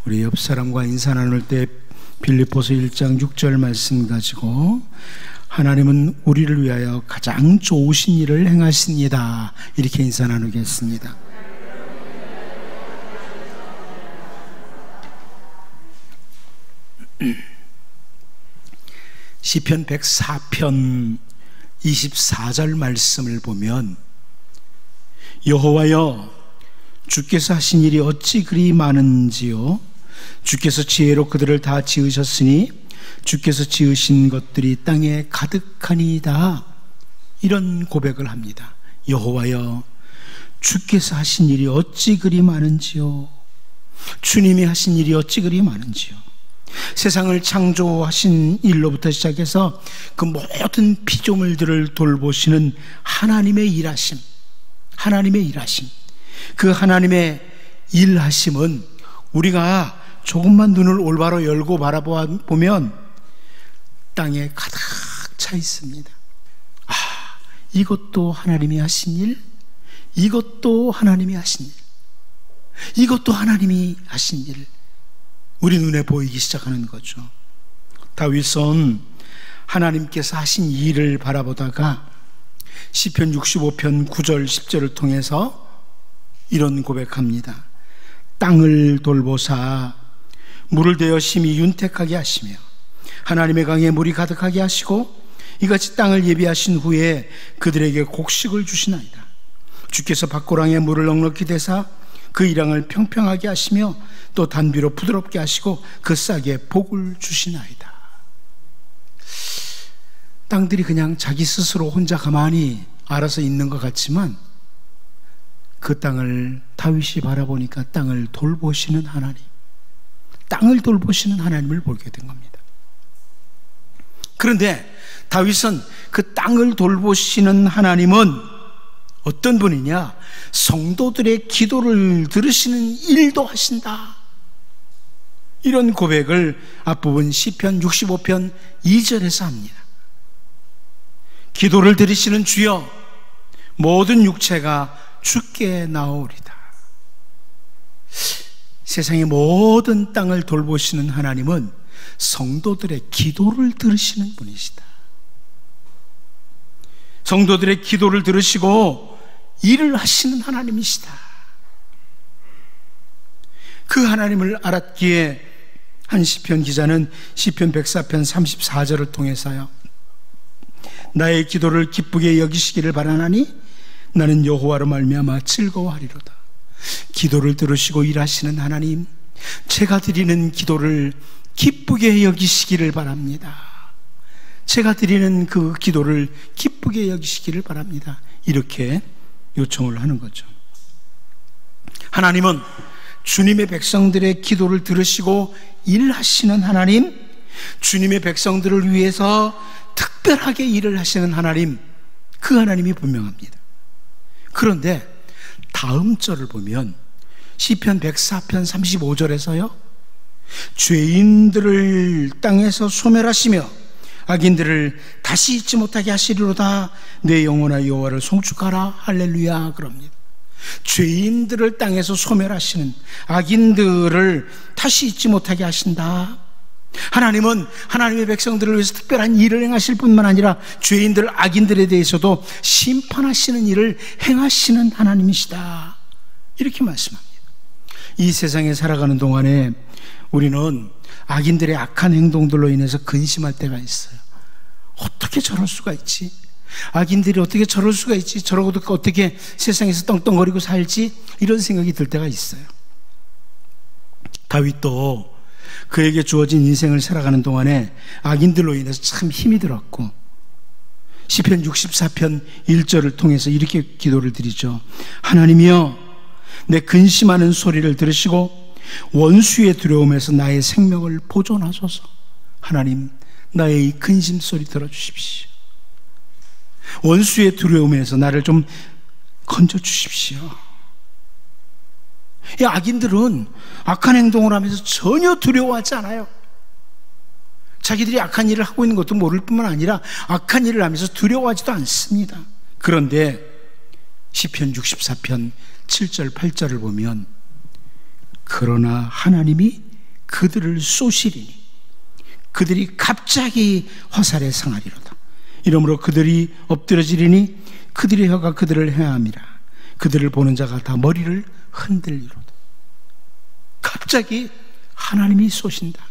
우리 옆 사람과 인사 나눌 때 빌립보서 1장 6절 말씀 가지고 하나님은 우리를 위하여 가장 좋으신 일을 행하십니다, 이렇게 인사 나누겠습니다. 시편 104편 24절 말씀을 보면 여호와여 주께서 하신 일이 어찌 그리 많은지요, 주께서 지혜로 그들을 다 지으셨으니 주께서 지으신 것들이 땅에 가득하니이다, 이런 고백을 합니다. 여호와여 주께서 하신 일이 어찌 그리 많은지요, 주님이 하신 일이 어찌 그리 많은지요. 세상을 창조하신 일로부터 시작해서 그 모든 피조물들을 돌보시는 하나님의 일하심, 그 하나님의 일하심은 우리가 조금만 눈을 올바로 열고 바라보면 땅에 가득 차 있습니다. 이것도 하나님이 하신 일, 이것도 하나님이 하신 일, 이것도 하나님이 하신 일, 우리 눈에 보이기 시작하는 거죠. 다윗은 하나님께서 하신 일을 바라보다가 시편 65편 9절 10절을 통해서 이런 고백합니다. 땅을 돌보사 물을 대어 심히 윤택하게 하시며 하나님의 강에 물이 가득하게 하시고 이같이 땅을 예비하신 후에 그들에게 곡식을 주시나이다. 주께서 밭고랑에 물을 넉넉히 대사 그 일양을 평평하게 하시며 또 단비로 부드럽게 하시고 그 싹에 복을 주시나이다. 땅들이 그냥 자기 스스로 혼자 가만히 알아서 있는 것 같지만 그 땅을 다윗이 바라보니까 땅을 돌보시는 하나님, 땅을 돌보시는 하나님을 보게 된 겁니다. 그런데 다윗은 그 땅을 돌보시는 하나님은 어떤 분이냐? 성도들의 기도를 들으시는 일도 하신다, 이런 고백을 앞부분 시편 65편 2절에서 합니다. 기도를 들으시는 주여 모든 육체가 주께 나오리다. 세상의 모든 땅을 돌보시는 하나님은 성도들의 기도를 들으시는 분이시다. 성도들의 기도를 들으시고 일을 하시는 하나님이시다. 그 하나님을 알았기에 한 시편 기자는 시편 104편 34절을 통해서요, 나의 기도를 기쁘게 여기시기를 바라나니 나는 여호와로 말미암아 즐거워하리로다. 기도를 들으시고 일하시는 하나님, 제가 드리는 기도를 기쁘게 여기시기를 바랍니다. 제가 드리는 그 기도를 기쁘게 여기시기를 바랍니다. 이렇게 요청을 하는 거죠. 하나님은 주님의 백성들의 기도를 들으시고 일하시는 하나님, 주님의 백성들을 위해서 특별하게 일을 하시는 하나님, 그 하나님이 분명합니다. 그런데 다음 절을 보면 시편 104편 35절에서요 죄인들을 땅에서 소멸하시며 악인들을 다시 잊지 못하게 하시리로다. 내 영혼아 여호와를 송축하라. 할렐루야. 그럽니다. 죄인들을 땅에서 소멸하시는, 악인들을 다시 잊지 못하게 하신다. 하나님은 하나님의 백성들을 위해서 특별한 일을 행하실 뿐만 아니라 죄인들, 악인들에 대해서도 심판하시는 일을 행하시는 하나님이시다, 이렇게 말씀합니다. 이 세상에 살아가는 동안에 우리는 악인들의 악한 행동들로 인해서 근심할 때가 있어요. 어떻게 저럴 수가 있지? 악인들이 어떻게 저럴 수가 있지? 저러고도 어떻게 세상에서 떵떵거리고 살지? 이런 생각이 들 때가 있어요. 다윗도 그에게 주어진 인생을 살아가는 동안에 악인들로 인해서 참 힘이 들었고, 시편 64편 1절을 통해서 이렇게 기도를 드리죠. 하나님이여 내 근심하는 소리를 들으시고 원수의 두려움에서 나의 생명을 보존하소서. 하나님, 나의 이 근심 소리 들어주십시오. 원수의 두려움에서 나를 좀 건져주십시오. 이 악인들은 악한 행동을 하면서 전혀 두려워하지 않아요. 자기들이 악한 일을 하고 있는 것도 모를 뿐만 아니라 악한 일을 하면서 두려워하지도 않습니다. 그런데 시편 64편 7절 8절을 보면 그러나 하나님이 그들을 쏘시리니 그들이 갑자기 화살에 상하리로다. 이러므로 그들이 엎드러지리니 그들의 혀가 그들을 해함이라. 그들을 보는 자가 다 머리를 흔들리로다. 갑자기 하나님이 쏘신다.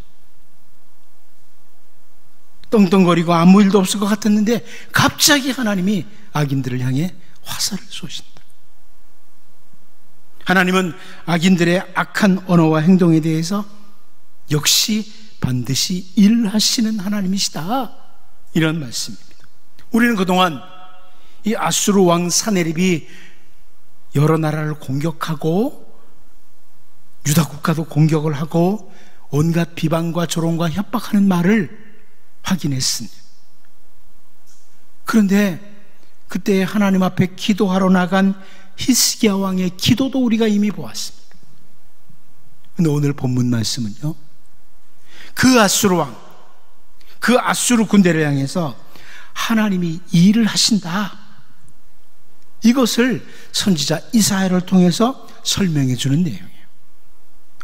떵떵거리고 아무 일도 없을 것 같았는데 갑자기 하나님이 악인들을 향해 화살을 쏘신다. 하나님은 악인들의 악한 언어와 행동에 대해서 역시 반드시 일하시는 하나님이시다, 이런 말씀입니다. 우리는 그동안 이 아수르 왕 사네립이 여러 나라를 공격하고 유다 국가도 공격을 하고 온갖 비방과 조롱과 협박하는 말을 확인했습니다. 그런데 그때 하나님 앞에 기도하러 나간 히스기야 왕의 기도도 우리가 이미 보았습니다. 그런데 오늘 본문 말씀은요, 그 아수르 왕, 그 아수르 군대를 향해서 하나님이 일을 하신다, 이것을 선지자 이사야를 통해서 설명해 주는 내용이에요.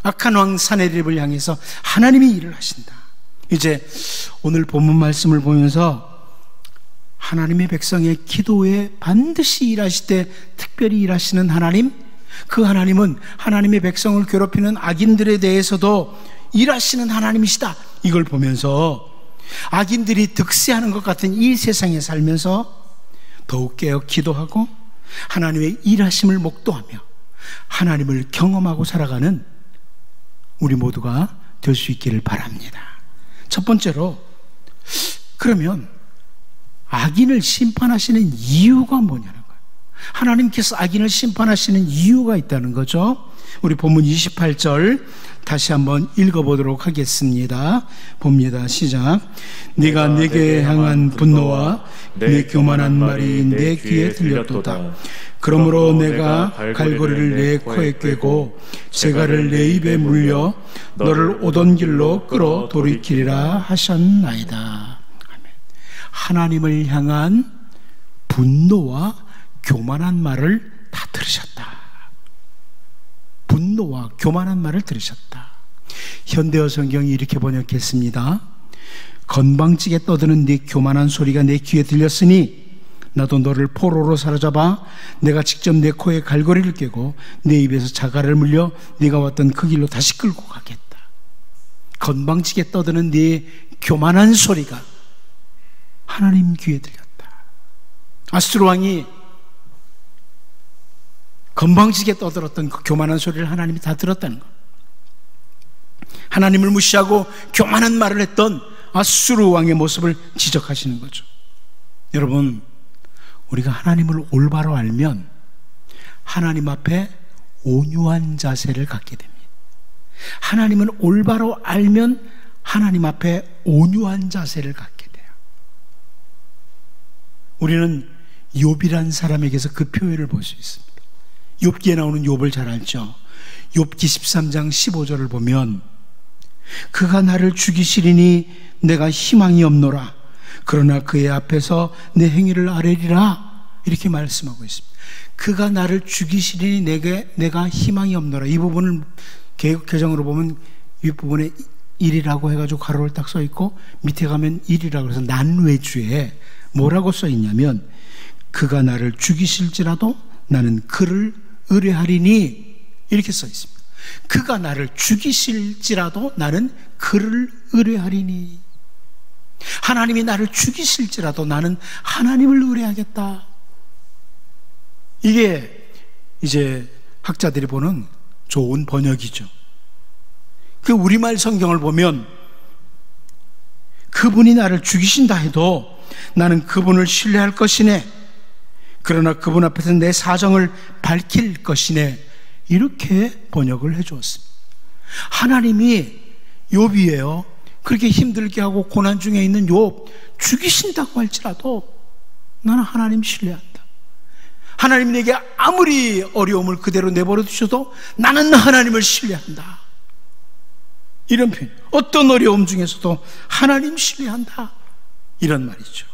악한 왕 사네립을 향해서 하나님이 일을 하신다. 이제 오늘 본문 말씀을 보면서 하나님의 백성의 기도에 반드시 일하실 때 특별히 일하시는 하나님, 그 하나님은 하나님의 백성을 괴롭히는 악인들에 대해서도 일하시는 하나님이시다, 이걸 보면서 악인들이 득세하는 것 같은 이 세상에 살면서 더욱 깨어 기도하고 하나님의 일하심을 목도하며 하나님을 경험하고 살아가는 우리 모두가 될 수 있기를 바랍니다. 첫 번째로, 그러면 악인을 심판하시는 이유가 뭐냐는 거예요. 하나님께서 악인을 심판하시는 이유가 있다는 거죠. 우리 본문 28절 다시 한번 읽어보도록 하겠습니다. 봅니다. 시작. 네가 내게 향한 분노와 내 교만한 말이 내 귀에 들렸도다. 그러므로 내가 갈고리를 내 코에 꿰고 재갈을 내 입에 물려 너를 오던 길로 끌어 돌이키리라 하셨나이다. 하나님을 향한 분노와 교만한 말을 다 들으셨다. 분노와 교만한 말을 들으셨다. 현대어 성경이 이렇게 번역했습니다. 건방지게 떠드는 네 교만한 소리가 내 귀에 들렸으니 나도 너를 포로로 사로잡아 내가 직접 내 코에 갈고리를 꿰고 내 입에서 자갈을 물려 네가 왔던 그 길로 다시 끌고 가겠다. 건방지게 떠드는 네 교만한 소리가 하나님 귀에 들렸다. 아수르 왕이 건방지게 떠들었던 그 교만한 소리를 하나님이 다 들었다는 것. 하나님을 무시하고 교만한 말을 했던 아수르 왕의 모습을 지적하시는 거죠. 여러분, 우리가 하나님을 올바로 알면 하나님 앞에 온유한 자세를 갖게 됩니다. 하나님을 올바로 알면 하나님 앞에 온유한 자세를 갖게 돼요. 우리는 욥이란 사람에게서 그 표현을 볼 수 있습니다. 욥기에 나오는 욥을 잘 알죠. 욥기 13장 15절을 보면 그가 나를 죽이시리니 내가 희망이 없노라. 그러나 그의 앞에서 내 행위를 아뢰리라. 이렇게 말씀하고 있습니다. 그가 나를 죽이시리니 내가 희망이 없노라. 이 부분을 개역개정으로 보면 윗부분에 1이라고 해가지고 가로를 딱 써있고 밑에 가면 1이라고 해서 난외주에 뭐라고 써있냐면 그가 나를 죽이실지라도 나는 그를 의뢰하리니, 이렇게 써있습니다. 그가 나를 죽이실지라도 나는 그를 의뢰하리니. 하나님이 나를 죽이실지라도 나는 하나님을 의뢰하겠다. 이게 이제 학자들이 보는 좋은 번역이죠. 그 우리말 성경을 보면 그분이 나를 죽이신다 해도 나는 그분을 신뢰할 것이네. 그러나 그분 앞에서 내 사정을 밝힐 것이네. 이렇게 번역을 해주었습니다. 하나님이 욥이에요. 그렇게 힘들게 하고 고난 중에 있는 욥 죽이신다고 할지라도 나는 하나님 신뢰한다. 하나님이 내게 아무리 어려움을 그대로 내버려 두셔도 나는 하나님을 신뢰한다. 이런 표현. 어떤 어려움 중에서도 하나님 신뢰한다. 이런 말이죠.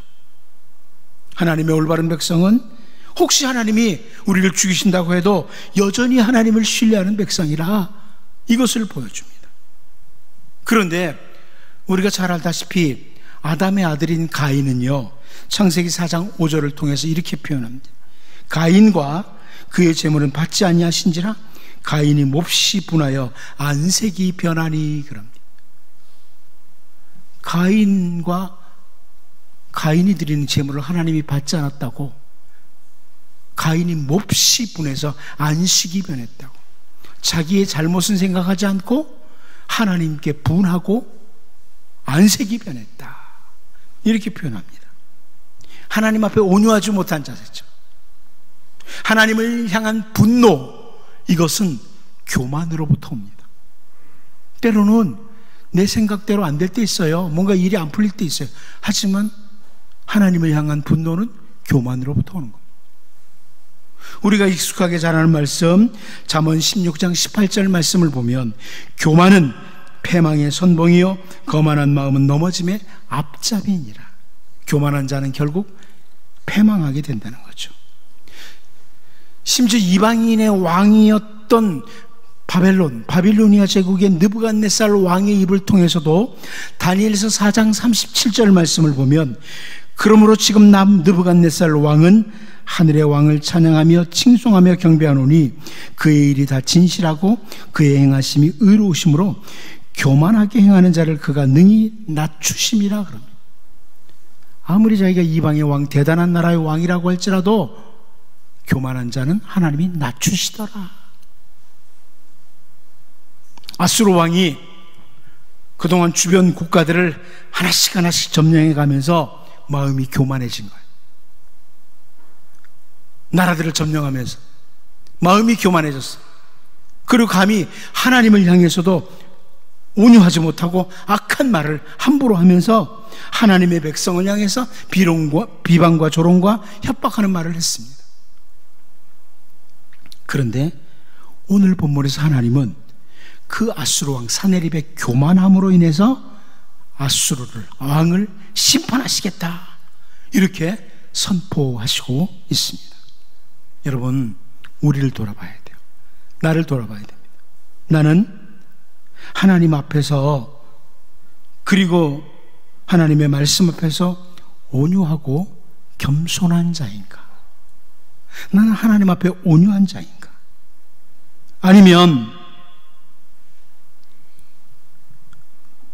하나님의 올바른 백성은 혹시 하나님이 우리를 죽이신다고 해도 여전히 하나님을 신뢰하는 백성이라 이것을 보여줍니다. 그런데 우리가 잘 알다시피 아담의 아들인 가인은요, 창세기 4장 5절을 통해서 이렇게 표현합니다. 가인과 그의 재물은 받지 아니하신지라 가인이 몹시 분하여 안색이 변하니 그럽니다. 가인이 드리는 재물을 하나님이 받지 않았다고, 가인이 몹시 분해서 안식이 변했다고, 자기의 잘못은 생각하지 않고 하나님께 분하고 안색이 변했다, 이렇게 표현합니다. 하나님 앞에 온유하지 못한 자세죠. 하나님을 향한 분노, 이것은 교만으로부터 옵니다. 때로는 내 생각대로 안 될 때 있어요. 뭔가 일이 안 풀릴 때 있어요. 하지만 하나님을 향한 분노는 교만으로부터 오는 겁니다. 우리가 익숙하게 잘 아는 말씀, 잠언 16장 18절 말씀을 보면 교만은 패망의 선봉이요 거만한 마음은 넘어짐의 앞잡이니라. 교만한 자는 결국 패망하게 된다는 거죠. 심지어 이방인의 왕이었던 바빌로니아 제국의 느부갓네살 왕의 입을 통해서도 다니엘서 4장 37절 말씀을 보면 그러므로 지금 느부갓네살 왕은 하늘의 왕을 찬양하며 칭송하며 경배하노니 그의 일이 다 진실하고 그의 행하심이 의로우심으로 교만하게 행하는 자를 그가 능히 낮추심이라 그럽니다. 아무리 자기가 이방의 왕, 대단한 나라의 왕이라고 할지라도 교만한 자는 하나님이 낮추시더라. 아수르 왕이 그동안 주변 국가들을 하나씩 점령해 가면서 마음이 교만해진 거예요. 나라들을 점령하면서 마음이 교만해졌어. 그리고 감히 하나님을 향해서도 온유하지 못하고 악한 말을 함부로 하면서 하나님의 백성을 향해서 비방과 조롱과 협박하는 말을 했습니다. 그런데 오늘 본문에서 하나님은 그 아수르 왕 사네립의 교만함으로 인해서 아수르를, 왕을 심판하시겠다, 이렇게 선포하시고 있습니다. 여러분, 우리를 돌아봐야 돼요. 나를 돌아봐야 됩니다. 나는 하나님 앞에서, 그리고 하나님의 말씀 앞에서 온유하고 겸손한 자인가? 나는 하나님 앞에 온유한 자인가? 아니면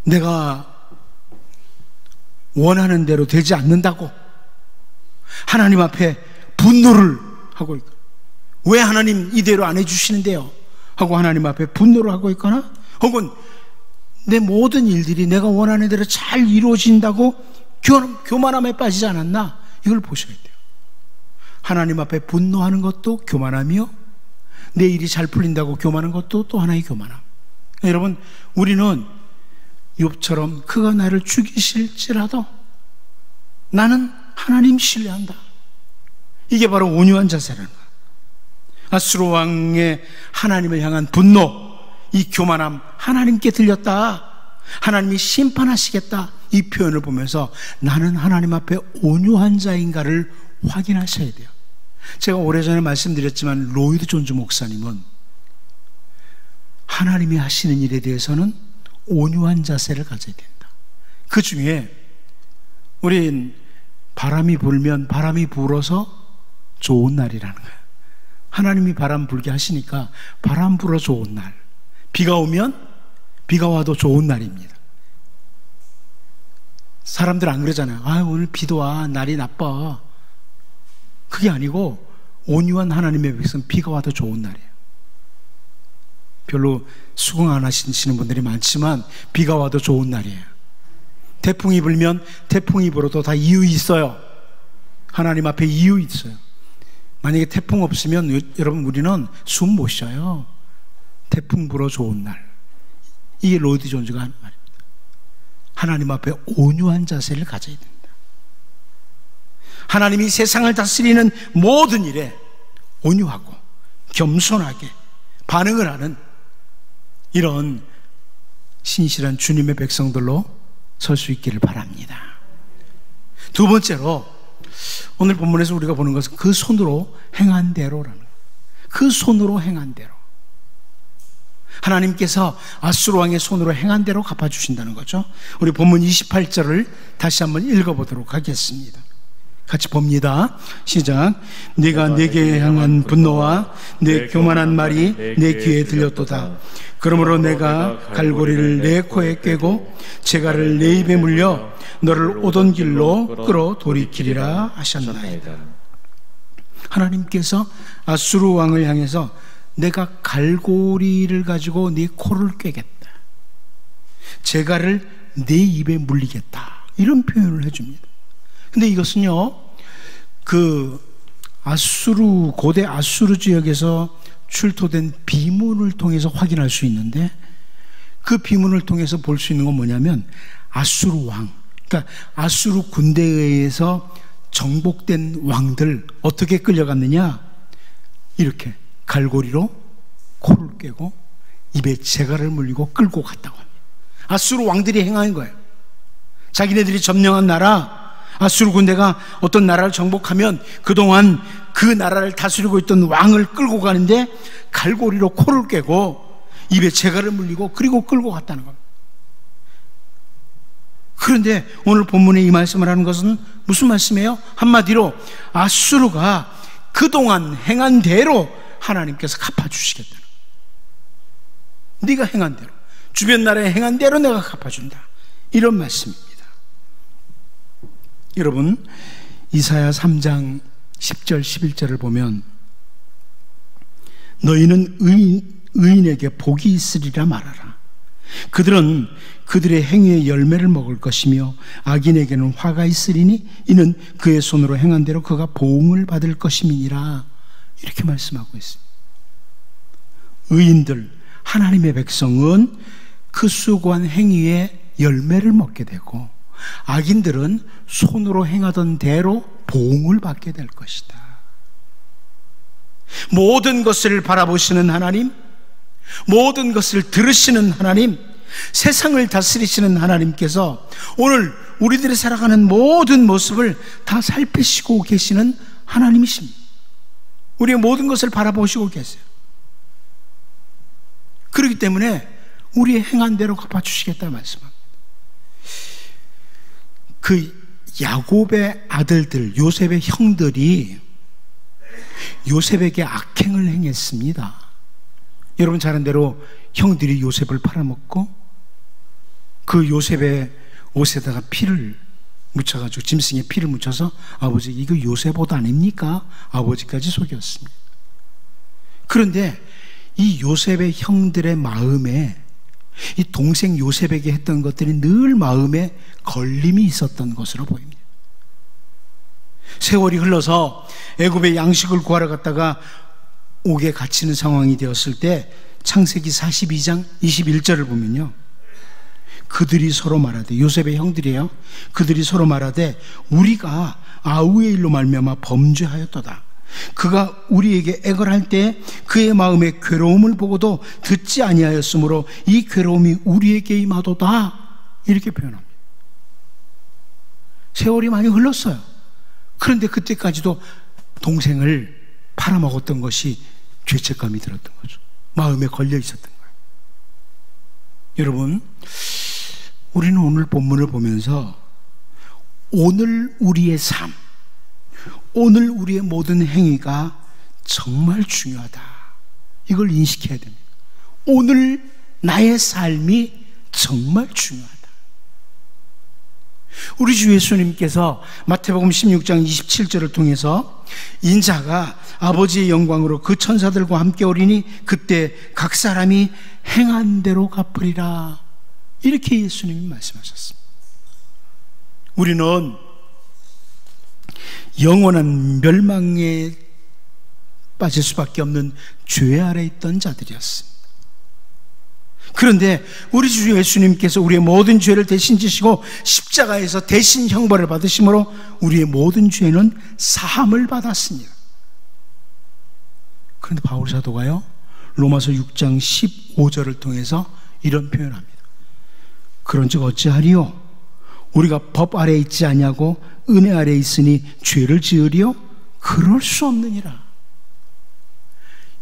내가 원하는 대로 되지 않는다고 하나님 앞에 분노를 하고 있거나, 왜 하나님 이대로 안 해주시는데요? 하고 하나님 앞에 분노를 하고 있거나, 혹은 내 모든 일들이 내가 원하는 대로 잘 이루어진다고 교만함에 빠지지 않았나? 이걸 보셔야 돼요. 하나님 앞에 분노하는 것도 교만함이요, 내 일이 잘 풀린다고 교만한 것도 또 하나의 교만함. 여러분, 우리는 욥처럼 그가 나를 죽이실지라도 나는 하나님 신뢰한다, 이게 바로 온유한 자세라는 거예요. 아수르 왕의 하나님을 향한 분노, 이 교만함, 하나님께 들렸다, 하나님이 심판하시겠다, 이 표현을 보면서 나는 하나님 앞에 온유한 자인가를 확인하셔야 돼요. 제가 오래전에 말씀드렸지만 로이드 존즈 목사님은 하나님이 하시는 일에 대해서는 온유한 자세를 가져야 된다. 그 중에 우린 바람이 불면 바람이 불어서 좋은 날이라는 거예요. 하나님이 바람 불게 하시니까 바람 불어 좋은 날, 비가 오면 비가 와도 좋은 날입니다. 사람들 안 그러잖아요. 오늘 비도 와, 날이 나빠. 그게 아니고 온유한 하나님의 백성, 비가 와도 좋은 날이에요. 별로 수긍 안 하시는 분들이 많지만 비가 와도 좋은 날이에요. 태풍이 불면 태풍이 불어도 다 이유 있어요. 하나님 앞에 이유 있어요. 만약에 태풍 없으면 여러분 우리는 숨 못 쉬어요. 태풍 불어 좋은 날, 이게 로이드 존즈가 하는 말입니다. 하나님 앞에 온유한 자세를 가져야 됩니다. 하나님이 세상을 다스리는 모든 일에 온유하고 겸손하게 반응을 하는 이런 신실한 주님의 백성들로 설 수 있기를 바랍니다. 두 번째로, 오늘 본문에서 우리가 보는 것은 그 손으로 행한 대로라는 거예요. 그 손으로 행한 대로. 하나님께서 아수르 왕의 손으로 행한 대로 갚아주신다는 거죠. 우리 본문 28절을 다시 한번 읽어보도록 하겠습니다. 같이 봅니다. 시작. 네가 내게 향한 분노와 내 교만한 말이 내 귀에 들렸도다. 그러므로 내가 갈고리를 내 코에 꿰고 재갈을 내 입에 물려 너를 오던 길로 끌어 돌이키리라 하셨나이다. 하나님께서 아수르 왕을 향해서 내가 갈고리를 가지고 네 코를 꿰겠다, 재갈을 네 입에 물리겠다, 이런 표현을 해줍니다. 근데 이것은요, 고대 아수르 지역에서 출토된 비문을 통해서 확인할 수 있는데, 그 비문을 통해서 볼 수 있는 건 뭐냐면, 아수르 왕, 그러니까 아수르 군대에 의해서 정복된 왕들 어떻게 끌려갔느냐, 이렇게 갈고리로 코를 꿰고 입에 재갈을 물리고 끌고 갔다고 합니다. 아수르 왕들이 행한 거예요. 자기네들이 점령한 나라, 아수르 군대가 어떤 나라를 정복하면 그동안 그 나라를 다스리고 있던 왕을 끌고 가는데 갈고리로 코를 꿰고 입에 재갈을 물리고 그리고 끌고 갔다는 겁니다. 그런데 오늘 본문에 이 말씀을 하는 것은 무슨 말씀이에요? 한마디로 아수르가 그동안 행한 대로 하나님께서 갚아주시겠다는 거예요. 네가 행한 대로, 주변 나라에 행한 대로 내가 갚아준다, 이런 말씀입니다. 여러분, 이사야 3장 10절 11절을 보면 너희는 의인에게 복이 있으리라 말하라. 그들은 그들의 행위의 열매를 먹을 것이며 악인에게는 화가 있으리니 이는 그의 손으로 행한 대로 그가 보응을 받을 것임이니라. 이렇게 말씀하고 있습니다. 의인들, 하나님의 백성은 그 수고한 행위의 열매를 먹게 되고, 악인들은 손으로 행하던 대로 보응을 받게 될 것이다. 모든 것을 바라보시는 하나님, 모든 것을 들으시는 하나님, 세상을 다스리시는 하나님께서 오늘 우리들이 살아가는 모든 모습을 다 살피시고 계시는 하나님이십니다. 우리의 모든 것을 바라보시고 계세요. 그렇기 때문에 우리의 행한 대로 갚아주시겠다 말씀합니다. 야곱의 아들들, 요셉의 형들이 요셉에게 악행을 행했습니다. 여러분 잘 아는 대로 형들이 요셉을 팔아먹고 그 요셉의 옷에다가 피를 묻혀가지고, 짐승의 피를 묻혀서 아버지 이거 요셉 옷 아닙니까? 아버지까지 속였습니다. 그런데 이 요셉의 형들의 마음에, 이 동생 요셉에게 했던 것들이 늘 마음에 걸림이 있었던 것으로 보입니다. 세월이 흘러서 애굽의 양식을 구하러 갔다가 옥에 갇히는 상황이 되었을 때 창세기 42장 21절을 보면요, 그들이 서로 말하되, 요셉의 형들이에요. 그들이 서로 말하되 우리가 아우의 일로 말미암아 범죄하였도다. 그가 우리에게 애걸할 때 그의 마음의 괴로움을 보고도 듣지 아니하였으므로 이 괴로움이 우리에게 임하도다. 이렇게 표현합니다. 세월이 많이 흘렀어요. 그런데 그때까지도 동생을 팔아먹었던 것이 죄책감이 들었던 거죠. 마음에 걸려 있었던 거예요. 여러분, 우리는 오늘 본문을 보면서 오늘 우리의 삶, 오늘 우리의 모든 행위가 정말 중요하다, 이걸 인식해야 됩니다. 오늘 나의 삶이 정말 중요하다. 우리 주 예수님께서 마태복음 16장 27절을 통해서 인자가 아버지의 영광으로 그 천사들과 함께 오리니 그때 각 사람이 행한 대로 갚으리라, 이렇게 예수님이 말씀하셨습니다. 우리는 영원한 멸망에 빠질 수밖에 없는 죄 아래 있던 자들이었습니다. 그런데 우리 주 예수님께서 우리의 모든 죄를 대신 지시고 십자가에서 대신 형벌을 받으심으로 우리의 모든 죄는 사함을 받았습니다. 그런데 바울 사도가요, 로마서 6장 15절을 통해서 이런 표현을 합니다. 그런즉 어찌하리요? 우리가 법 아래 있지 아니하고 은혜 아래 있으니 죄를 지으리요? 그럴 수 없느니라.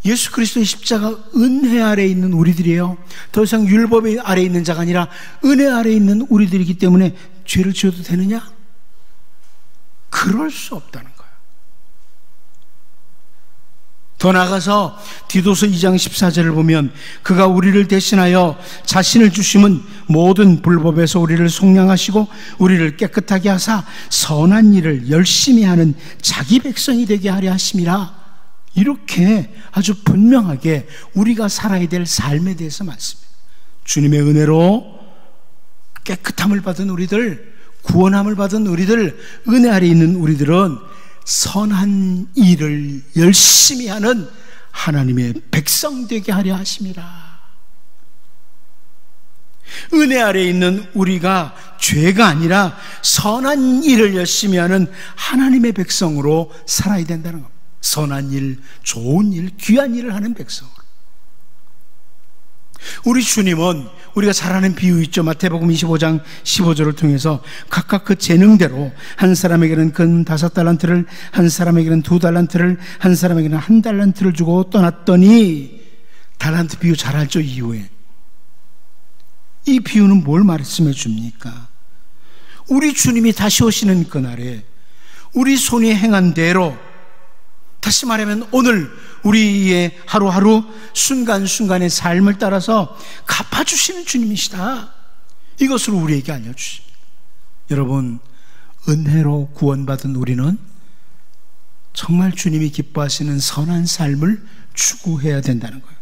예수 그리스도의 십자가 은혜 아래에 있는 우리들이에요. 더 이상 율법의 아래에 있는 자가 아니라 은혜 아래에 있는 우리들이기 때문에 죄를 지어도 되느냐? 그럴 수 없다는 거예요. 더 나아가서 디도서 2장 14절을 보면 그가 우리를 대신하여 자신을 주심은 모든 불법에서 우리를 속량하시고 우리를 깨끗하게 하사 선한 일을 열심히 하는 자기 백성이 되게 하려 하심이라. 이렇게 아주 분명하게 우리가 살아야 될 삶에 대해서 말씀해요. 주님의 은혜로 깨끗함을 받은 우리들, 구원함을 받은 우리들, 은혜 아래 있는 우리들은 선한 일을 열심히 하는 하나님의 백성 되게 하려 하심이라. 은혜 아래 있는 우리가 죄가 아니라 선한 일을 열심히 하는 하나님의 백성으로 살아야 된다는 겁니다. 선한 일, 좋은 일, 귀한 일을 하는 백성으로. 우리 주님은 우리가 잘 아는 비유 있죠. 마태복음 25장 15절을 통해서 각각 그 재능대로 한 사람에게는 금 5달란트를, 한 사람에게는 2달란트를, 한 사람에게는 1달란트를 주고 떠났더니, 달란트 비유 잘 알죠. 이후에 이 비유는 뭘 말씀해 줍니까? 우리 주님이 다시 오시는 그날에 우리 손이 행한 대로, 다시 말하면 오늘 우리의 하루하루 순간순간의 삶을 따라서 갚아주시는 주님이시다. 이것을 우리에게 알려주십니다. 여러분, 은혜로 구원받은 우리는 정말 주님이 기뻐하시는 선한 삶을 추구해야 된다는 거예요.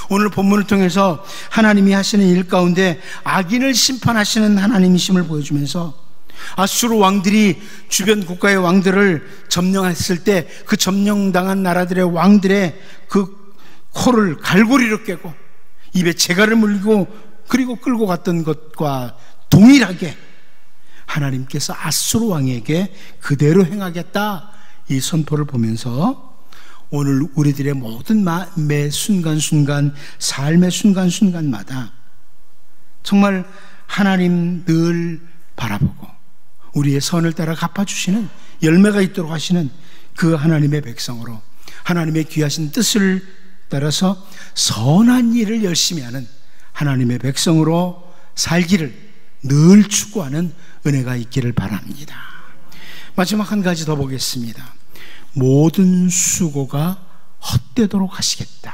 오늘 본문을 통해서 하나님이 하시는 일 가운데 악인을 심판하시는 하나님이심을 보여주면서 아수르 왕들이 주변 국가의 왕들을 점령했을 때 그 점령당한 나라들의 왕들의 그 코를 갈고리로 꿰고 입에 재갈을 물고 그리고 끌고 갔던 것과 동일하게 하나님께서 아수르 왕에게 그대로 행하겠다, 이 선포를 보면서 오늘 우리들의 모든 매 순간순간, 삶의 순간순간마다 정말 하나님 늘 바라보고 우리의 선을 따라 갚아주시는, 열매가 있도록 하시는 그 하나님의 백성으로, 하나님의 귀하신 뜻을 따라서 선한 일을 열심히 하는 하나님의 백성으로 살기를 늘 추구하는 은혜가 있기를 바랍니다. 마지막 한 가지 더 보겠습니다. 모든 수고가 헛되도록 하시겠다.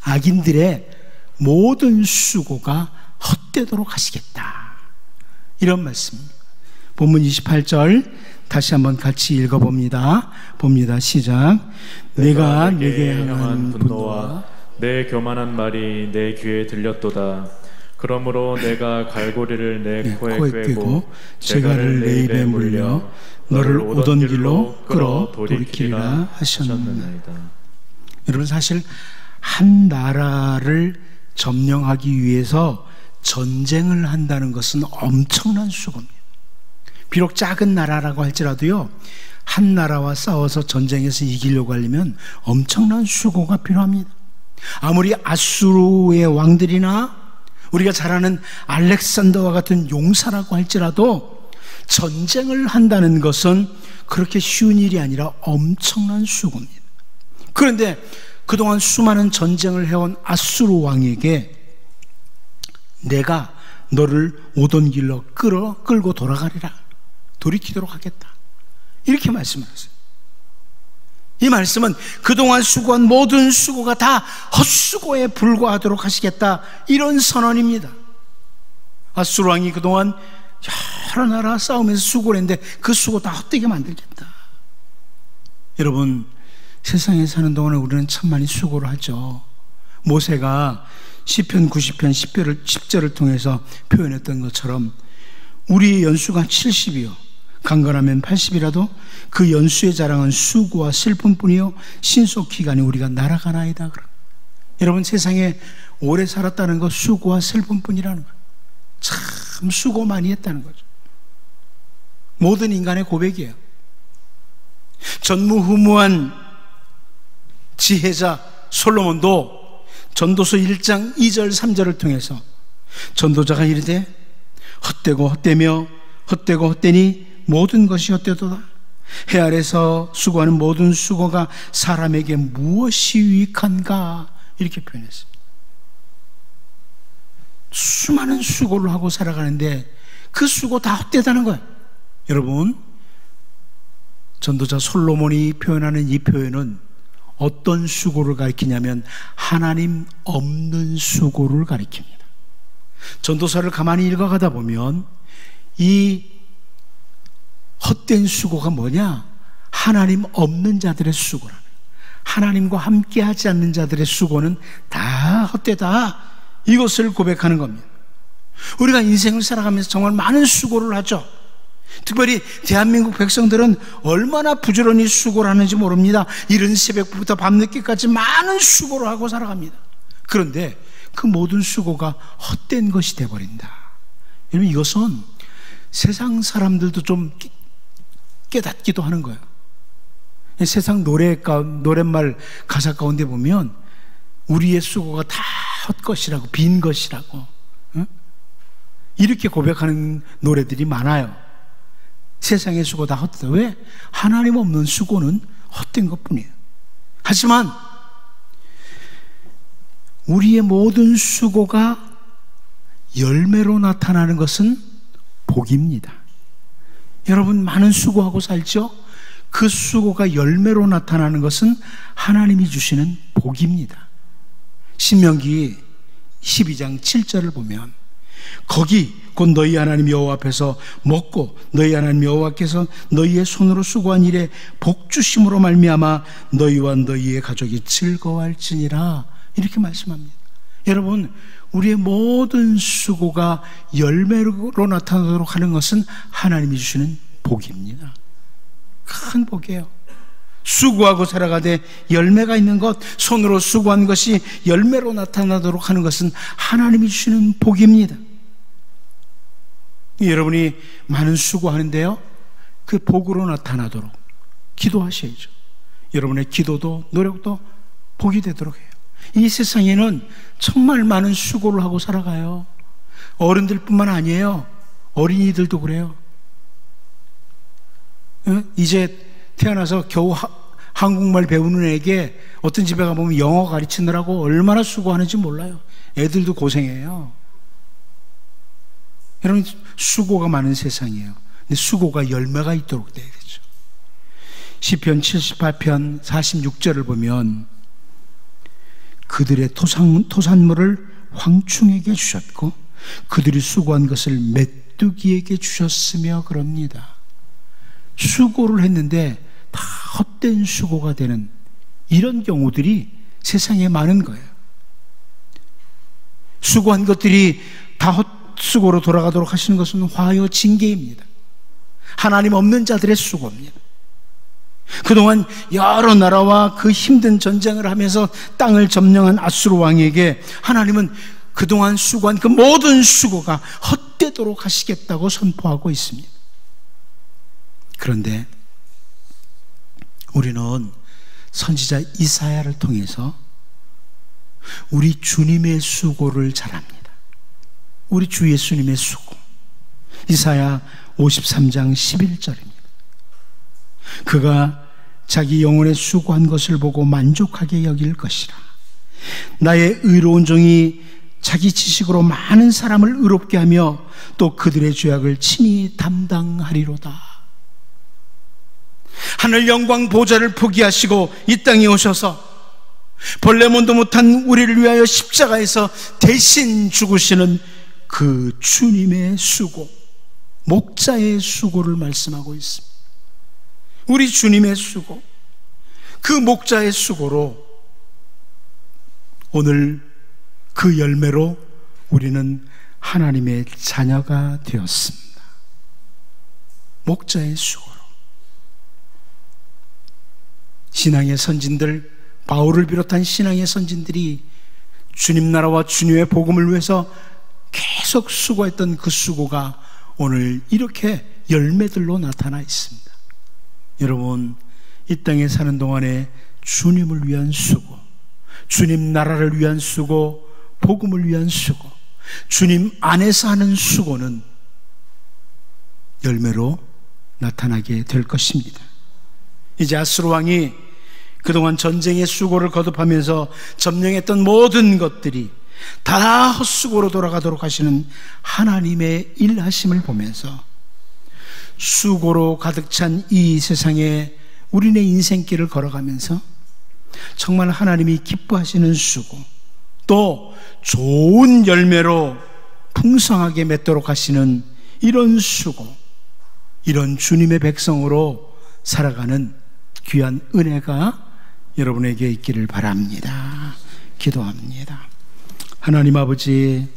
악인들의 모든 수고가 헛되도록 하시겠다. 이런 말씀입니다. 본문 28절 다시 한번 같이 읽어봅니다. 봅니다. 시작. 내가 네게 향한 분노와 내 교만한 말이 내 귀에 들렸도다. 그러므로 내가 갈고리를 내 코에 꿰고 재갈을 내 입에 물려 너를 오던 길로 끌어 돌이키리라 하셨나이다. 여러분, 사실 한 나라를 점령하기 위해서 전쟁을 한다는 것은 엄청난 수고입니다. 비록 작은 나라라고 할지라도요, 한 나라와 싸워서 전쟁에서 이기려고 하려면 엄청난 수고가 필요합니다. 아무리 아수르의 왕들이나 우리가 잘 아는 알렉산더와 같은 용사라고 할지라도 전쟁을 한다는 것은 그렇게 쉬운 일이 아니라 엄청난 수고입니다. 그런데 그동안 수많은 전쟁을 해온 아수르 왕에게 내가 너를 오던 길로 끌고 돌아가리라, 돌이키도록 하겠다, 이렇게 말씀하셨어요. 이 말씀은 그동안 수고한 모든 수고가 다 헛수고에 불과하도록 하시겠다, 이런 선언입니다. 아수르 왕이 그동안 여러 나라 싸우면서 수고를 했는데 그 수고 다 헛되게 만들겠다. 여러분, 세상에 사는 동안에 우리는 참 많이 수고를 하죠. 모세가 시편 90편 10절을 통해서 표현했던 것처럼 우리의 연수가 70이요 강건하면 80이라도 그 연수의 자랑은 수고와 슬픔뿐이요 신속기간에 우리가 날아가나이다. 여러분, 세상에 오래 살았다는 것 수고와 슬픔뿐이라는 거예요. 참 수고 많이 했다는 거죠. 모든 인간의 고백이에요. 전무후무한 지혜자 솔로몬도 전도서 1장 2절 3절을 통해서 전도자가 이르되 헛되고 헛되며 헛되고 헛되니 모든 것이 헛되도다. 해 아래서 수고하는 모든 수고가 사람에게 무엇이 유익한가? 이렇게 표현했습니다. 수많은 수고를 하고 살아가는데 그 수고 다 헛되다는 거예요. 여러분, 전도자 솔로몬이 표현하는 이 표현은 어떤 수고를 가리키냐면 하나님 없는 수고를 가리킵니다. 전도서를 가만히 읽어가다 보면 이 헛된 수고가 뭐냐? 하나님 없는 자들의 수고라. 하나님과 함께하지 않는 자들의 수고는 다 헛되다. 이것을 고백하는 겁니다. 우리가 인생을 살아가면서 정말 많은 수고를 하죠. 특별히 대한민국 백성들은 얼마나 부지런히 수고를 하는지 모릅니다. 이른 새벽부터 밤늦게까지 많은 수고를 하고 살아갑니다. 그런데 그 모든 수고가 헛된 것이 되어버린다. 여러분, 이것은 세상 사람들도 좀 깨닫기도 하는 거예요. 세상 노랫말 가사 가운데 보면 우리의 수고가 다 헛것이라고, 빈 것이라고, 응? 이렇게 고백하는 노래들이 많아요. 세상의 수고 다 헛되다. 왜? 하나님 없는 수고는 헛된 것뿐이에요. 하지만 우리의 모든 수고가 열매로 나타나는 것은 복입니다. 여러분, 많은 수고하고 살죠? 그 수고가 열매로 나타나는 것은 하나님이 주시는 복입니다. 신명기 12장 7절을 보면 거기 곧 너희 하나님 여호와 앞에서 먹고 너희 하나님 여호와께서 너희의 손으로 수고한 일에 복 주심으로 말미암아 너희와 너희의 가족이 즐거워할지니라, 이렇게 말씀합니다. 여러분, 우리의 모든 수고가 열매로 나타나도록 하는 것은 하나님이 주시는 복입니다. 큰 복이에요. 수고하고 살아가되 열매가 있는 것, 손으로 수고한 것이 열매로 나타나도록 하는 것은 하나님이 주시는 복입니다. 여러분이 많은 수고하는데요, 그 복으로 나타나도록 기도하셔야죠. 여러분의 기도도 노력도 복이 되도록 해요. 이 세상에는 정말 많은 수고를 하고 살아가요. 어른들뿐만 아니에요. 어린이들도 그래요. 이제 태어나서 겨우 한국말 배우는 애에게 어떤 집에 가보면 영어 가르치느라고 얼마나 수고하는지 몰라요. 애들도 고생해요. 여러분, 수고가 많은 세상이에요. 근데 수고가 열매가 있도록 돼야 되죠. 시편 78편 46절을 보면 그들의 토산물을 황충에게 주셨고 그들이 수고한 것을 메뚜기에게 주셨으며 그럽니다. 수고를 했는데 다 헛된 수고가 되는 이런 경우들이 세상에 많은 거예요. 수고한 것들이 다 헛수고로 돌아가도록 하시는 것은 화여 징계입니다. 하나님 없는 자들의 수고입니다. 그동안 여러 나라와 그 힘든 전쟁을 하면서 땅을 점령한 아수르 왕에게 하나님은 그동안 수고한 그 모든 수고가 헛되도록 하시겠다고 선포하고 있습니다. 그런데 우리는 선지자 이사야를 통해서 우리 주님의 수고를 잘 압니다. 우리 주 예수님의 수고. 이사야 53장 11절입니다. 그가 자기 영혼에 수고한 것을 보고 만족하게 여길 것이라. 나의 의로운 종이 자기 지식으로 많은 사람을 의롭게 하며 또 그들의 죄악을 친히 담당하리로다. 하늘 영광 보좌를 포기하시고 이 땅에 오셔서 벌레몬도 못한 우리를 위하여 십자가에서 대신 죽으시는 그 주님의 수고, 목자의 수고를 말씀하고 있습니다. 우리 주님의 수고, 그 목자의 수고로 오늘 그 열매로 우리는 하나님의 자녀가 되었습니다. 목자의 수고로. 신앙의 선진들, 바울을 비롯한 신앙의 선진들이 주님 나라와 주님의 복음을 위해서 계속 수고했던 그 수고가 오늘 이렇게 열매들로 나타나 있습니다. 여러분, 이 땅에 사는 동안에 주님을 위한 수고, 주님 나라를 위한 수고, 복음을 위한 수고, 주님 안에서 하는 수고는 열매로 나타나게 될 것입니다. 이제 아수르 왕이 그동안 전쟁의 수고를 거듭하면서 점령했던 모든 것들이 다 헛수고로 돌아가도록 하시는 하나님의 일하심을 보면서 수고로 가득 찬 이 세상에 우리네 인생길을 걸어가면서 정말 하나님이 기뻐하시는 수고, 또 좋은 열매로 풍성하게 맺도록 하시는 이런 수고, 이런 주님의 백성으로 살아가는 귀한 은혜가 여러분에게 있기를 바랍니다. 기도합니다. 하나님 아버지,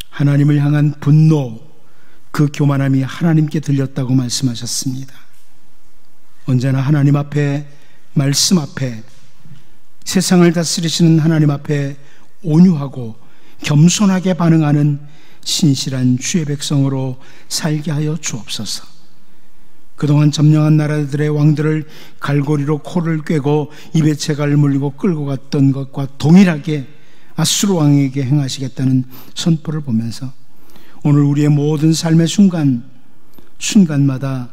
하나님을 향한 분노, 그 교만함이 하나님께 들렸다고 말씀하셨습니다. 언제나 하나님 앞에, 말씀 앞에, 세상을 다스리시는 하나님 앞에 온유하고 겸손하게 반응하는 신실한 주의 백성으로 살게 하여 주옵소서. 그동안 점령한 나라들의 왕들을 갈고리로 코를 꿰고 입에 채갈을 물리고 끌고 갔던 것과 동일하게 아수르 왕에게 행하시겠다는 선포를 보면서 오늘 우리의 모든 삶의 순간마다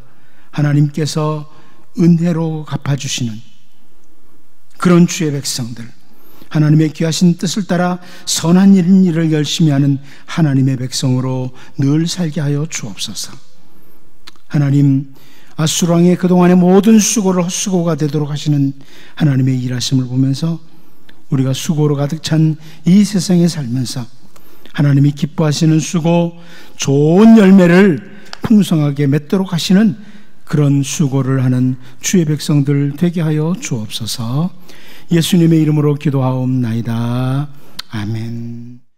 하나님께서 은혜로 갚아주시는 그런 주의 백성들, 하나님의 귀하신 뜻을 따라 선한 일을 열심히 하는 하나님의 백성으로 늘 살게 하여 주옵소서. 하나님, 아수르 왕의 그동안의 모든 수고를 헛수고가 되도록 하시는 하나님의 일하심을 보면서 우리가 수고로 가득 찬 이 세상에 살면서 하나님이 기뻐하시는 수고, 좋은 열매를 풍성하게 맺도록 하시는 그런 수고를 하는 주의 백성들 되게 하여 주옵소서. 예수님의 이름으로 기도하옵나이다. 아멘.